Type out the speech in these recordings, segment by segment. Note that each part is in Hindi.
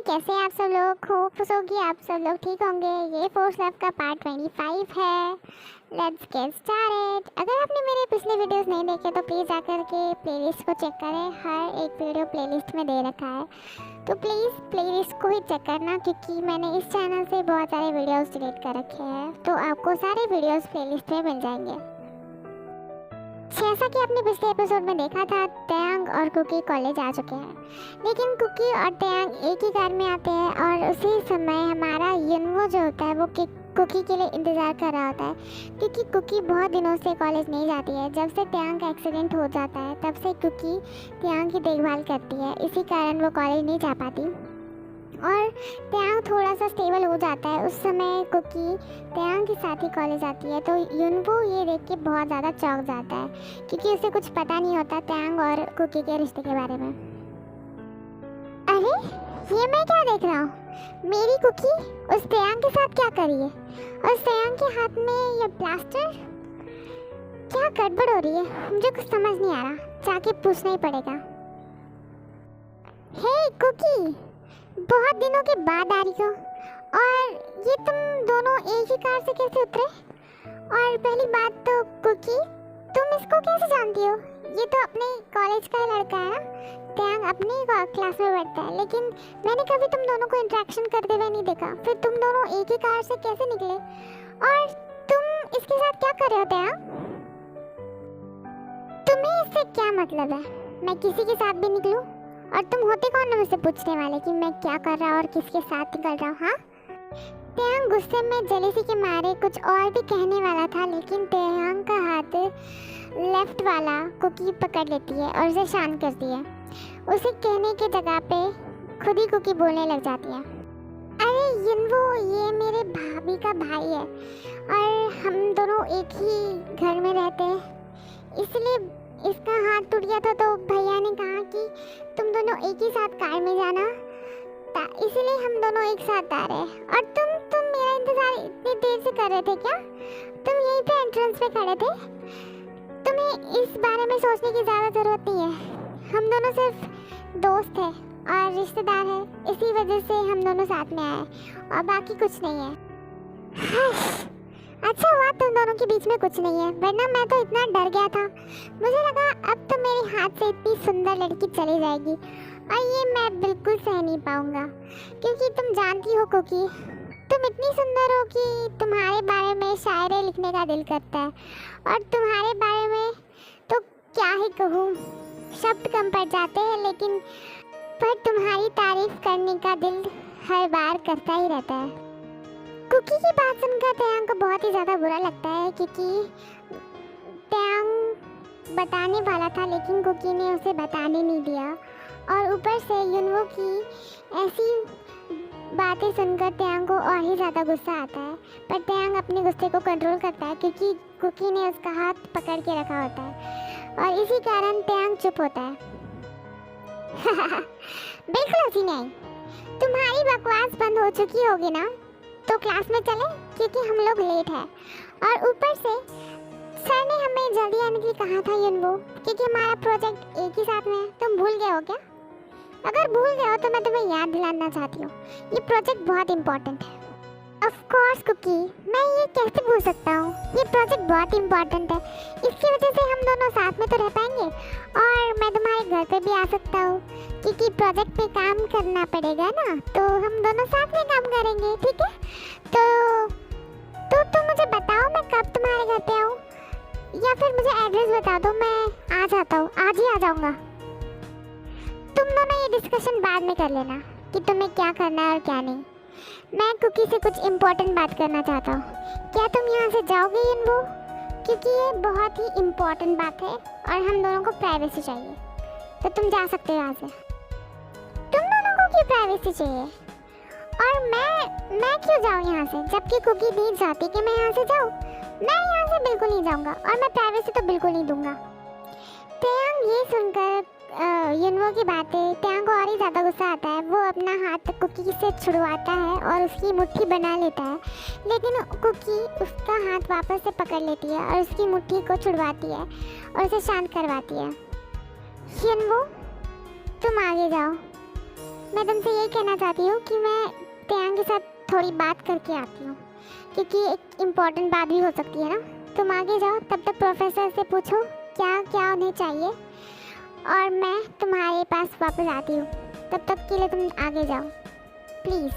कैसे आप सब लोग होप सो कि आप सब लोग ठीक होंगे। ये फोर्स लव का पार्ट 25 है। Let's get started. अगर आपने मेरे पिछले वीडियोस नहीं देखे तो प्लीज़ आकर के प्लेलिस्ट को चेक करें। हर एक वीडियो प्लेलिस्ट में दे रखा है, तो प्लीज़ प्लेलिस्ट को ही चेक करना, क्योंकि मैंने इस चैनल से बहुत सारे वीडियोस डिलीट कर रखे हैं, तो आपको सारे वीडियोस प्लेलिस्ट में मिल जाएंगे। जैसा कि आपने पिछले एपिसोड में देखा था, टैंग और कुकी कॉलेज आ चुके हैं, लेकिन कुकी और टैंग एक ही कार में आते हैं और उसी समय हमारा युनवो जो होता है वो कुकी के लिए इंतज़ार कर रहा होता है, क्योंकि कुकी बहुत दिनों से कॉलेज नहीं जाती है। जब से टैंग का एक्सीडेंट हो जाता है तब से कुकी टैंग की देखभाल करती है, इसी कारण वो कॉलेज नहीं जा पाती। और टैंग थोड़ा सा स्टेबल हो जाता है, उस समय कुकी टैंग के साथ ही कॉलेज आती है, तो युनवो ये देख के बहुत ज़्यादा चौंक जाता है, क्योंकि उसे कुछ पता नहीं होता टैंग और कुकी के रिश्ते के बारे में। अरे ये मैं क्या देख रहा हूँ, मेरी कुकी उस टैंग के साथ क्या करी है, और उस टैंग के हाथ में ये प्लास्टर, क्या गड़बड़ हो रही है, मुझे कुछ समझ नहीं आ रहा, जाके पूछना ही पड़ेगा। हे कुकी, बहुत दिनों के बाद आ रही हो, और ये तुम दोनों एक ही कार से कैसे उतरे? और पहली बात तो कुकी, तुम इसको कैसे जानती हो? ये तो अपने कॉलेज का लड़का है ना, टैंग अपनी क्लास में बैठता है, लेकिन मैंने कभी तुम दोनों को इंटरेक्शन करते हुए नहीं देखा। फिर तुम दोनों एक ही कार से कैसे निकले, और तुम इसके साथ क्या कर रहे हो टैंग? तुम्हें इससे क्या मतलब है, मैं किसी के साथ भी निकलूं? और तुम होते कौन हो मुझसे पूछने वाले कि मैं क्या कर रहा और किसके साथ निकल रहा हूँ? हाँ, टैंग गुस्से में जेलसी के मारे कुछ और भी कहने वाला था, लेकिन टैंग का हाथ लेफ्ट वाला कुकी पकड़ लेती है और उसे शांत करती है। उसे कहने की जगह पे खुद ही कुकी बोलने लग जाती है। अरे युनवो, ये मेरे भाभी का भाई है और हम दोनों एक ही घर में रहते हैं, इसलिए इसका हाथ टूट गया था, तो भैया ने कहा कि तुम दोनों एक ही साथ कार में जाना, इसलिए हम दोनों एक साथ आ रहे हैं। और तुम मेरा इंतजार इतनी देर से कर रहे थे क्या? तुम यहीं पे एंट्रेंस पे खड़े थे? तुम्हें इस बारे में सोचने की ज़्यादा ज़रूरत नहीं है, हम दोनों सिर्फ दोस्त हैं और रिश्तेदार हैं, इसी वजह से हम दोनों साथ में आए और बाकी कुछ नहीं है। अच्छा हुआ तुम दोनों के बीच में कुछ नहीं है, वरना मैं तो इतना डर गया था, मुझे लगा अब तो मेरे हाथ से इतनी सुंदर लड़की चली जाएगी, और ये मैं बिल्कुल सह नहीं पाऊंगा, क्योंकि तुम जानती हो कुकी, तुम इतनी सुंदर हो कि तुम्हारे बारे में शायरी लिखने का दिल करता है, और तुम्हारे बारे में तो क्या ही कहूँ, शब्द कम पड़ जाते हैं, लेकिन पर तुम्हारी तारीफ करने का दिल हर बार करता ही रहता है। कुकी की बात सुनकर टैंग को बहुत ही ज़्यादा बुरा लगता है, क्योंकि टैंग बताने वाला था लेकिन कुकी ने उसे बताने नहीं दिया, और ऊपर से युनवो की ऐसी बातें सुनकर टैंग को और ही ज़्यादा गुस्सा आता है। पर टैंग अपने गुस्से को कंट्रोल करता है, क्योंकि कुकी ने उसका हाथ पकड़ के रखा होता है, और इसी कारण टैंग चुप होता है। बिल्कुल हंसी नहीं, तुम्हारी बकवास बंद हो चुकी होगी ना, तो क्लास में चले, क्योंकि हम लोग लेट हैं, और ऊपर से सर ने हमें जल्दी आने के लिए कहा था युनवो, क्योंकि हमारा प्रोजेक्ट एक ही साथ में है। तुम भूल गए हो क्या? अगर भूल गए हो तो मैं तुम्हें याद दिलाना चाहती हूँ, ये प्रोजेक्ट बहुत इम्पोर्टेंट है। ऑफ कोर्स कुकी, मैं ये कैसे भूल सकता हूँ, ये प्रोजेक्ट बहुत इम्पोर्टेंट है, इसकी वजह से हम दोनों साथ में तो रह पाएंगे, और मैं तुम्हारे घर पे भी आ सकता हूँ, क्योंकि प्रोजेक्ट पे काम करना पड़ेगा ना, तो हम दोनों साथ में काम करेंगे, ठीक है? तो तुम मुझे बताओ मैं कब तुम्हारे घर पे आऊँ, या फिर मुझे एड्रेस बता दो, मैं आ जाता हूँ, आज ही आ जाऊँगा। तुम दोनों ये डिस्कशन बाद में कर लेना कि तुम्हें क्या करना है और क्या नहीं। मैं कुकी से कुछ इम्पोर्टेंट बात करना चाहता हूँ, क्या तुम यहाँ से जाओगे युनवो? क्योंकि ये बहुत ही इम्पोर्टेंट बात है और हम दोनों को प्राइवेसी चाहिए, तो तुम जा सकते हो यहाँ से। तुम दोनों को क्यों प्राइवेसी चाहिए, और मैं क्यों जाऊँ यहाँ से, जबकि कुकी नहीं चाहती कि मैं यहाँ से जाऊँ? मैं यहाँ से बिल्कुल नहीं जाऊँगा, और मैं प्राइवेसी तो बिल्कुल नहीं दूँगा। टैंग ये सुनकर युनवो की बातें त्यांग को और ही ज़्यादा गुस्सा आता है। वो अपना हाथ कुकी से छुड़वाता है और उसकी मुट्ठी बना लेता है, लेकिन कुकी उसका हाथ वापस से पकड़ लेती है और उसकी मुट्ठी को छुड़वाती है और उसे शांत करवाती है। युनवो, तुम आगे जाओ। मैं तुमसे यही कहना चाहती हूँ कि मैं त्यांग के साथ थोड़ी बात करके आती हूँ, क्योंकि एक इम्पॉर्टेंट बात भी हो सकती है ना। तुम आगे जाओ, तब तक प्रोफेसर से पूछो क्या क्या उन्हें चाहिए और मैं तुम्हारे पास वापस आती हूँ। तब तक के लिए तुम आगे जाओ प्लीज़,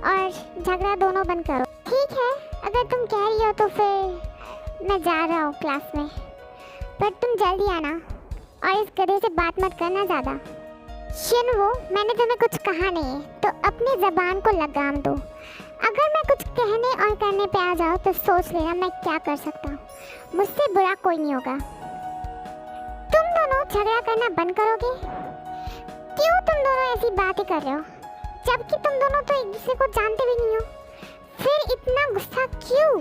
और झगड़ा दोनों बंद करो। ठीक है, अगर तुम कह रही हो तो फिर मैं जा रहा हूँ क्लास में, पर तुम जल्दी आना और इस गधे से बात मत करना ज़्यादा। युनवो, मैंने तुम्हें कुछ कहा नहीं है तो अपनी ज़बान को लगाम दो। अगर मैं कुछ कहने और करने पे आ जाऊँ तो सोच लेना मैं क्या कर सकता हूँ। मुझसे बुरा कोई नहीं होगा। तुम दोनों झगड़ा करना बंद करोगे? क्यों तुम दोनों ऐसी बातें कर रहे हो, जबकि तुम दोनों तो एक दूसरे को जानते भी नहीं हो? फिर इतना गुस्सा क्यों?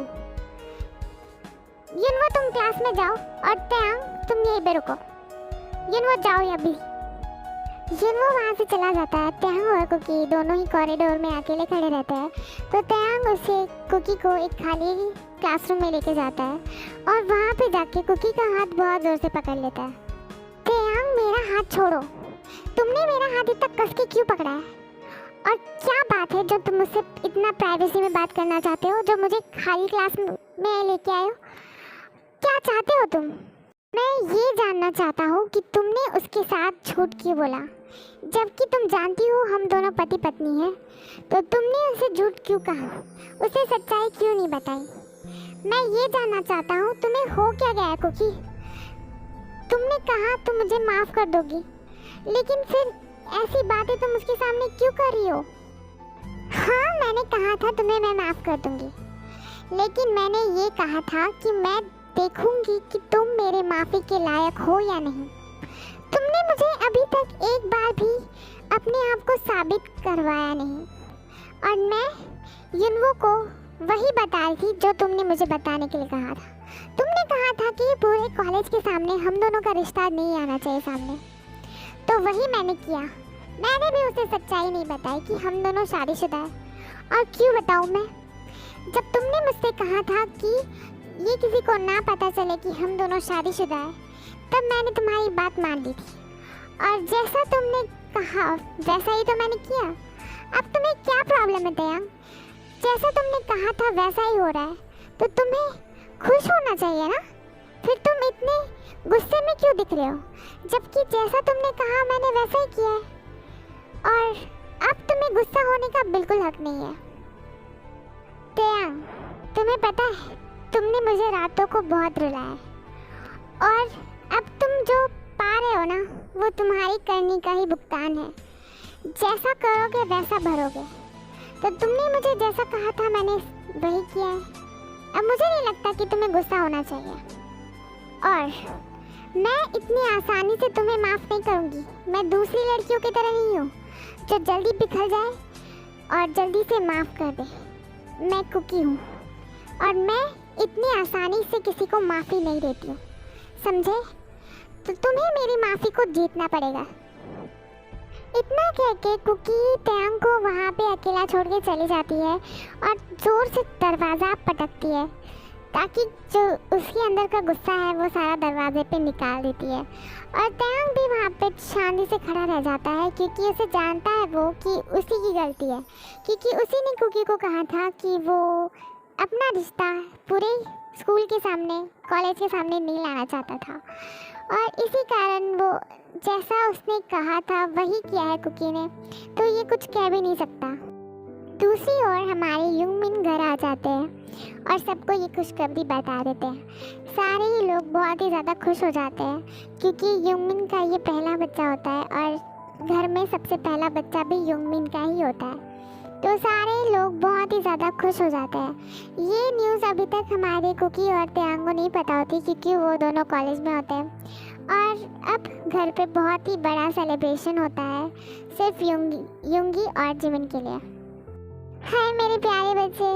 युनवो, तुम क्लास में जाओ और त्यांग तुम यहीं पे रुको। युनवो, जाओ अभी। युनवो वहाँ से चला जाता है। त्यांग और कुकी दोनों ही कॉरिडोर में अकेले खड़े रहते हैं, तो त्यांग उसे कुकी को एक खाली क्लासरूम में लेके जाता है और वहाँ पे जाके कुकी का हाथ बहुत ज़ोर से पकड़ लेता है। त्यांग, मेरा हाथ छोड़ो। तुमने मेरा हाथ इतना कस के क्यों पकड़ा है? और क्या बात है जो तुम मुझसे इतना प्राइवेसी में बात करना चाहते हो, जो मुझे खाली क्लास में लेके आए हो? क्या चाहते हो तुम? मैं ये जानना चाहता हूँ कि तुमने उसके साथ झूठ क्यों बोला, जबकि तुम जानती हो हम दोनों पति पत्नी हैं। तो तुमने उसे झूठ क्यों कहा, उसे सच्चाई क्यों नहीं बताई? मैं ये जानना चाहता हूँ तुम्हें हो क्या गया है कुकी? तुमने कहा तुम मुझे माफ़ कर दोगी, लेकिन फिर ऐसी बातें तुम उसके सामने क्यों कर रही हो? हाँ, मैंने कहा था तुम्हें मैं माफ़ कर दूँगी, लेकिन मैंने ये कहा था कि मैं देखूंगी कि तुम मेरे माफ़ी के लायक हो या नहीं। तुमने मुझे अभी तक एक बार भी अपने आप को साबित करवाया नहीं, और मैं युनवो को वही बता रही थी जो तुमने मुझे बताने के लिए कहा था। तुमने कहा था कि पूरे कॉलेज के सामने हम दोनों का रिश्ता नहीं आना चाहिए सामने, तो वही मैंने किया। मैंने भी उसे सच्चाई नहीं बताई कि हम दोनों शादीशुदा हैं। और क्यों बताऊँ मैं? जब तुमने मुझसे कहा था कि ये किसी को ना पता चले कि हम दोनों शादीशुदा हैं, तब मैंने तुम्हारी बात मान ली थी, और जैसा तुमने कहा वैसा ही तो मैंने किया। अब तुम्हें क्या प्रॉब्लम है त्यांग? जैसा तुमने कहा था वैसा ही हो रहा है, तो तुम्हें खुश होना चाहिए ना। फिर तुम इतने गुस्से में क्यों दिख रहे हो, जबकि जैसा तुमने कहा मैंने वैसा ही किया है, और अब तुम्हें गुस्सा होने का बिल्कुल हक नहीं है। त्यांग, तुम्हें पता है तुमने मुझे रातों को बहुत रुलाया, और अब तुम जो पा रहे हो ना, वो तुम्हारी करनी का ही भुगतान है। जैसा करोगे वैसा भरोगे। तो तुमने मुझे जैसा कहा था मैंने वही किया है। अब मुझे नहीं लगता कि तुम्हें गुस्सा होना चाहिए, और मैं इतनी आसानी से तुम्हें माफ़ नहीं करूँगी। मैं दूसरी लड़कियों की तरह नहीं हूँ जो जल्दी पिघल जाए और जल्दी से माफ़ कर दे। मैं कुकी हूँ, और मैं इतनी आसानी से किसी को माफ़ी नहीं देती हूँ, समझे? तो तुम्हें मेरी माफ़ी को जीतना पड़ेगा। इतना कह के कुकी त्यांग को वहाँ पे अकेला छोड़ के चली जाती है और ज़ोर से दरवाज़ा पटकती है, ताकि जो उसके अंदर का गुस्सा है वो सारा दरवाजे पे निकाल देती है। और त्यांग भी वहाँ पे शांति से खड़ा रह जाता है, क्योंकि उसे जानता है वो कि उसी की गलती है, क्योंकि उसी ने कुकी को कहा था कि वो अपना रिश्ता पूरे स्कूल के सामने, कॉलेज के सामने नहीं लाना चाहता था, और इसी कारण वो जैसा उसने कहा था वही किया है कुकी ने, तो ये कुछ कह भी नहीं सकता। दूसरी ओर हमारे युंगमिन घर आ जाते हैं और सबको ये खुशखबरी बता देते हैं। सारे ही लोग बहुत ही ज़्यादा खुश हो जाते हैं, क्योंकि युंगमिन का ये पहला बच्चा होता है, और घर में सबसे पहला बच्चा भी युंगमिन का ही होता है। तो सारे लोग बहुत ही ज़्यादा खुश हो जाते हैं। ये न्यूज़ अभी तक हमारे कुकी और त्यांग को नहीं पता होती, क्योंकि वो दोनों कॉलेज में होते हैं, और अब घर पे बहुत ही बड़ा सेलिब्रेशन होता है सिर्फ युंगी और जिमिन के लिए। हाय मेरे प्यारे बच्चे,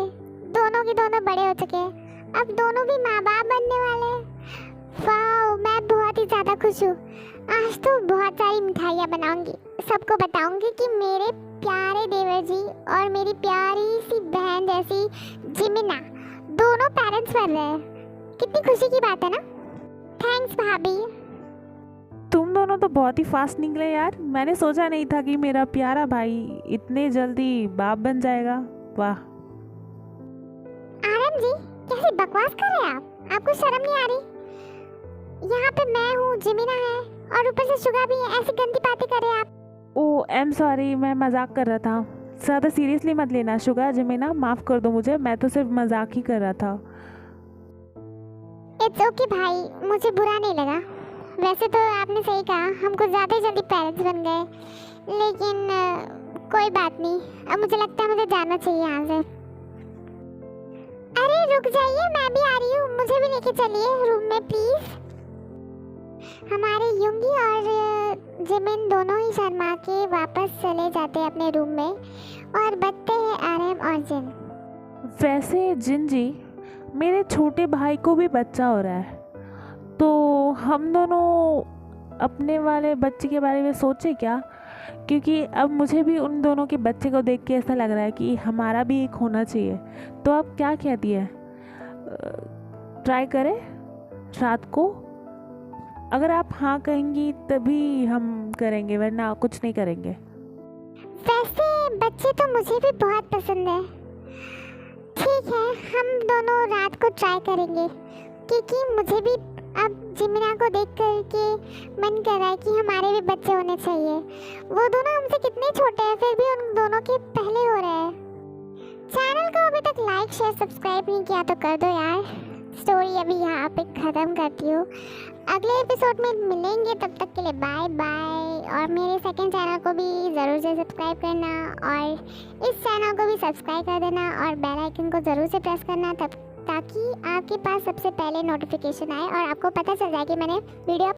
दोनों के दोनों बड़े हो चुके हैं, अब दोनों भी माँ बाप बनने वाले हैं। वाह, मैं बहुत ही ज़्यादा खुश हूँ। आज तो बहुत सारी मिठाइयाँ बनाऊंगी, सबको बताऊंगी कि मेरे प्यारे देवर जी और मेरी प्यारी सी बहन जैसी जिमिना दोनों पेरेंट्स बन रहे हैं। कितनी खुशी की बात है ना। थैंक्स भाभी। तुम दोनों तो बहुत ही फास्ट निकले यार। मैंने सोचा नहीं था कि मेरा प्यारा भाई इतने जल्दी बाप बन जाएगा। वाह। आरम जी कैसी बकवास कर रहे हैं आप? आपको शर्म नहीं आ रही? यहाँ पे मैं हूँ, जिमिना है और ऊपर से शुगा भी है। ऐसी गंदी बातें कर रहे हैं आप। ओ आई एम सॉरी, मैं मजाक कर रहा था। ज़्यादा सीरियसली मत लेना शुगा, जिमिना माफ़ कर दो मुझे, मैं तो सिर्फ मजाक ही कर रहा था। इट्स ओके भाई, मुझे बुरा नहीं लगा। वैसे तो आपने सही कहा, हम कुछ ज़्यादा ही जल्दी पेरेंट्स बन गए, लेकिन कोई बात नहीं। अब मुझे लगता है मुझे जाना चाहिए यहाँ से। अरे रुक जाइए, मैं भी आ रही हूँ, मुझे भी लेके चलिए रूम में प्लीज़। हमारे युंगी और जिमिन दोनों ही शर्मा के वापस चले जाते हैं अपने रूम में और बचते हैं आरएम और जिन। वैसे जिन जी, मेरे छोटे भाई को भी बच्चा हो रहा है, तो हम दोनों अपने वाले बच्चे के बारे में सोचे क्या? क्योंकि अब मुझे भी उन दोनों के बच्चे को देख के ऐसा लग रहा है कि हमारा भी एक होना चाहिए। तो आप क्या कहती है, ट्राई करें रात को? अगर आप हाँ कहेंगी तभी हम करेंगे, वरना कुछ नहीं करेंगे। वैसे बच्चे तो मुझे भी बहुत पसंद है। ठीक है, हम दोनों रात को ट्राई करेंगे, क्योंकि मुझे भी अब जिमिना को देख कर के मन कर रहा है कि हमारे भी बच्चे होने चाहिए। वो दोनों हमसे कितने छोटे हैं, फिर भी उन दोनों के पहले हो रहे हैं। चैनल को अभी तक लाइक शेयर सब्सक्राइब नहीं किया तो कर दो यार। स्टोरी अभी यहाँ पे ख़त्म करती हूँ, अगले एपिसोड में मिलेंगे। तब तक के लिए बाय बाय। और मेरे सेकंड चैनल को भी ज़रूर से सब्सक्राइब करना और इस चैनल को भी सब्सक्राइब कर देना और बेल आइकन को ज़रूर से प्रेस करना, तब ताकि आपके पास सबसे पहले नोटिफिकेशन आए और आपको पता चल जाए कि मैंने वीडियो